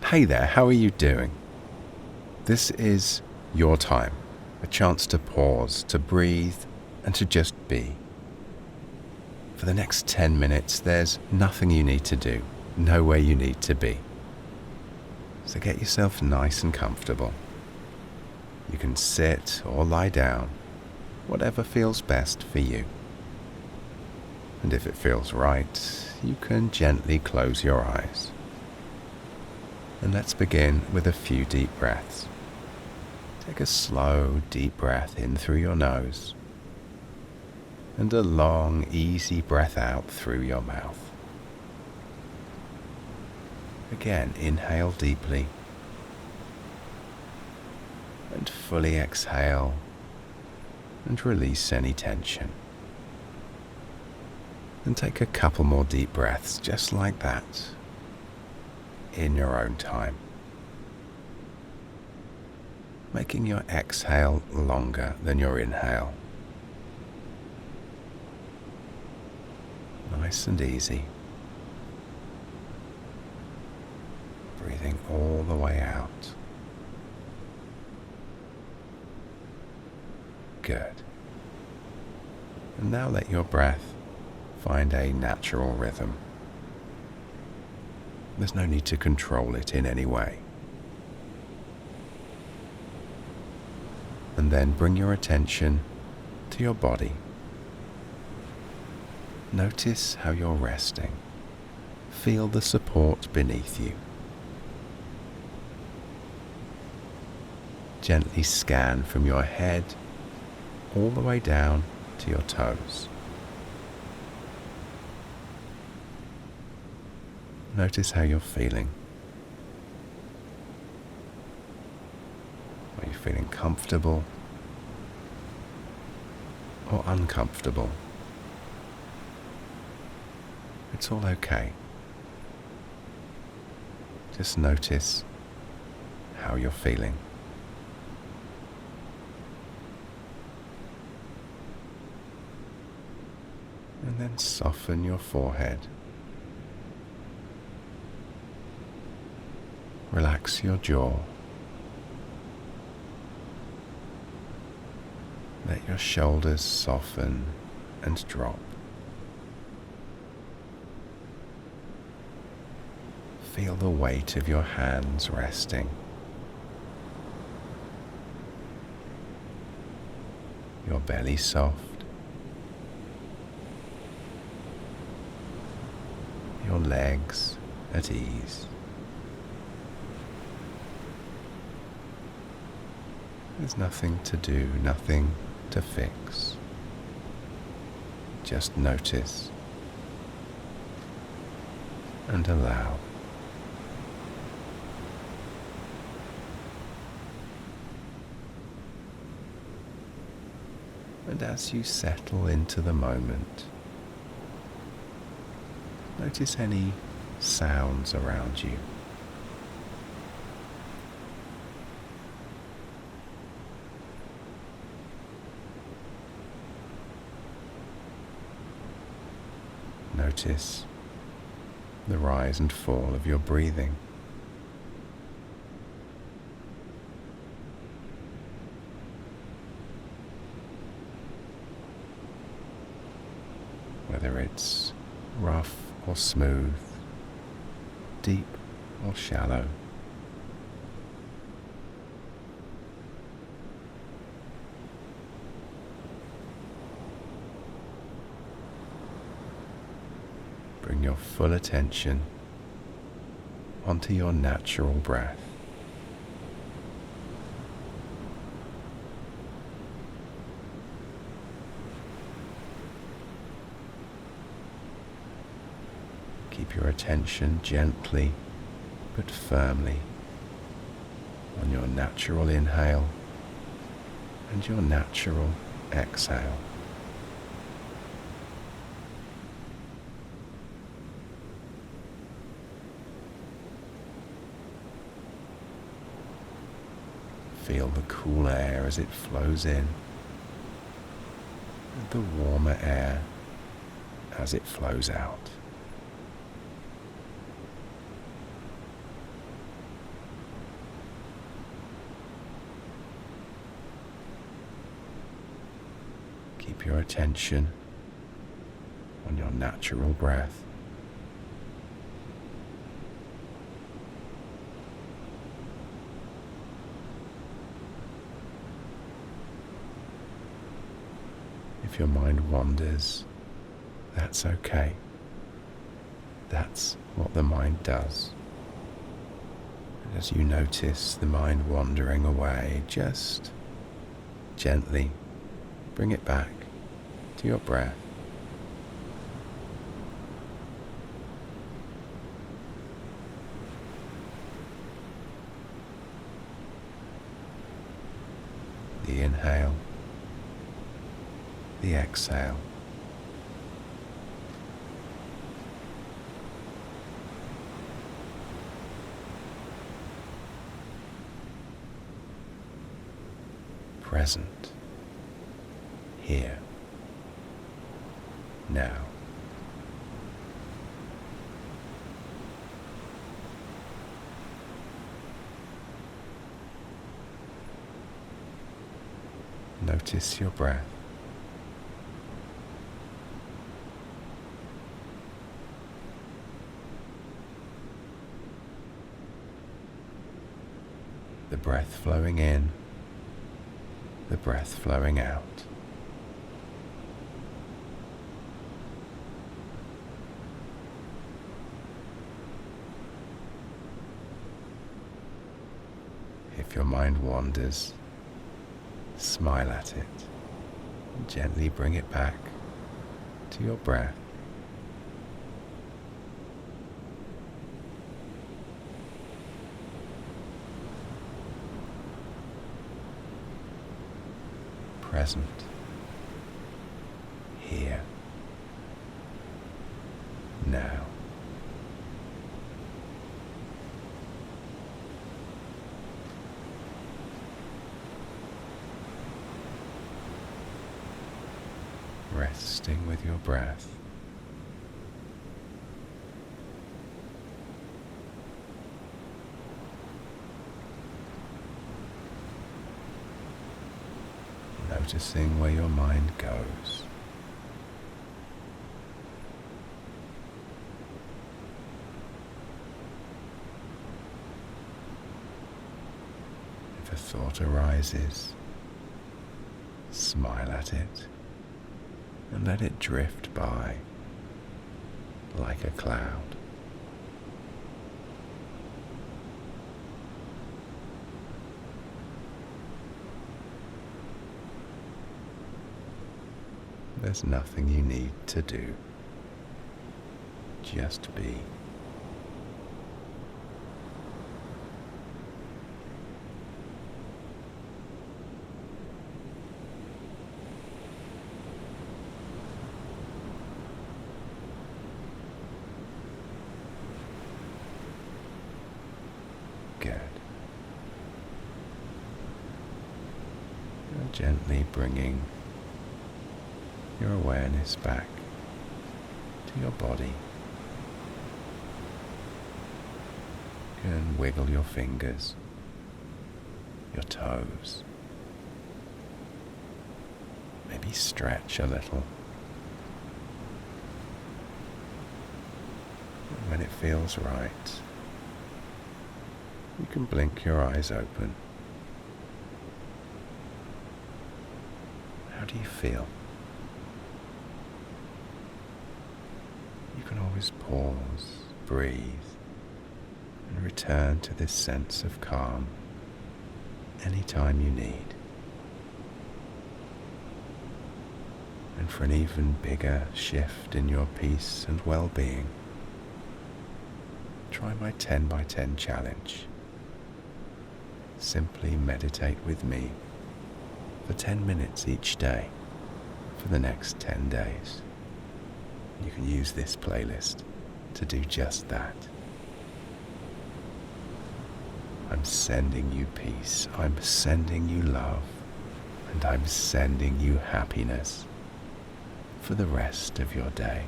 Hey there, how are you doing? This is your time, a chance to pause, to breathe, and to just be. For the next 10 minutes, there's nothing you need to do, nowhere you need to be. So get yourself nice and comfortable. You can sit or lie down, whatever feels best for you. And if it feels right, you can gently close your eyes. And let's begin with a few deep breaths. Take a slow, deep breath in through your nose and a long, easy breath out through your mouth. Again, inhale deeply and fully exhale and release any tension. And take a couple more deep breaths just like that in your own time, making your exhale longer than your inhale. Nice and easy. Breathing all the way out. Good. And now let your breath find a natural rhythm. There's no need to control it in any way. And then bring your attention to your body. Notice how you're resting. Feel the support beneath you. Gently scan from your head all the way down to your toes. Notice how you're feeling. Are you feeling comfortable or uncomfortable? It's all okay. Just notice how you're feeling. And then soften your forehead. Relax your jaw. Let your shoulders soften and drop. Feel the weight of your hands resting. Your belly soft. Your legs at ease. There's nothing to do, nothing to fix. Just notice and allow. And as you settle into the moment, notice any sounds around you. Notice the rise and fall of your breathing. Whether it's rough or smooth, deep or shallow. Bring your full attention onto your natural breath. Keep your attention gently but firmly on your natural inhale and your natural exhale. Feel the cool air as it flows in, and the warmer air as it flows out. keep your attention on your natural breath. If your mind wanders, that's okay. That's what the mind does. And as you notice the mind wandering away, just gently bring it back to your breath. The inhale, the exhale. Present, here, now. Notice your breath. The breath flowing in, the breath flowing out. If your mind wanders, smile at it and gently bring it back to your breath. Present, here, now. Resting with your breath. Noticing where your mind goes. If a thought arises, smile at it and let it drift by like a cloud. There's nothing you need to do. Just be. Good. You're gently bringing your awareness back to your body. You can wiggle your fingers, your toes, maybe stretch a little. And when it feels right, you can blink your eyes open. How do you feel? You can always pause, breathe, and return to this sense of calm anytime you need. And for an even bigger shift in your peace and well-being, try my 10 by 10 challenge. Simply meditate with me for 10 minutes each day for the next 10 days. You can use this playlist to do just that. I'm sending you peace, I'm sending you love, and I'm sending you happiness for the rest of your day.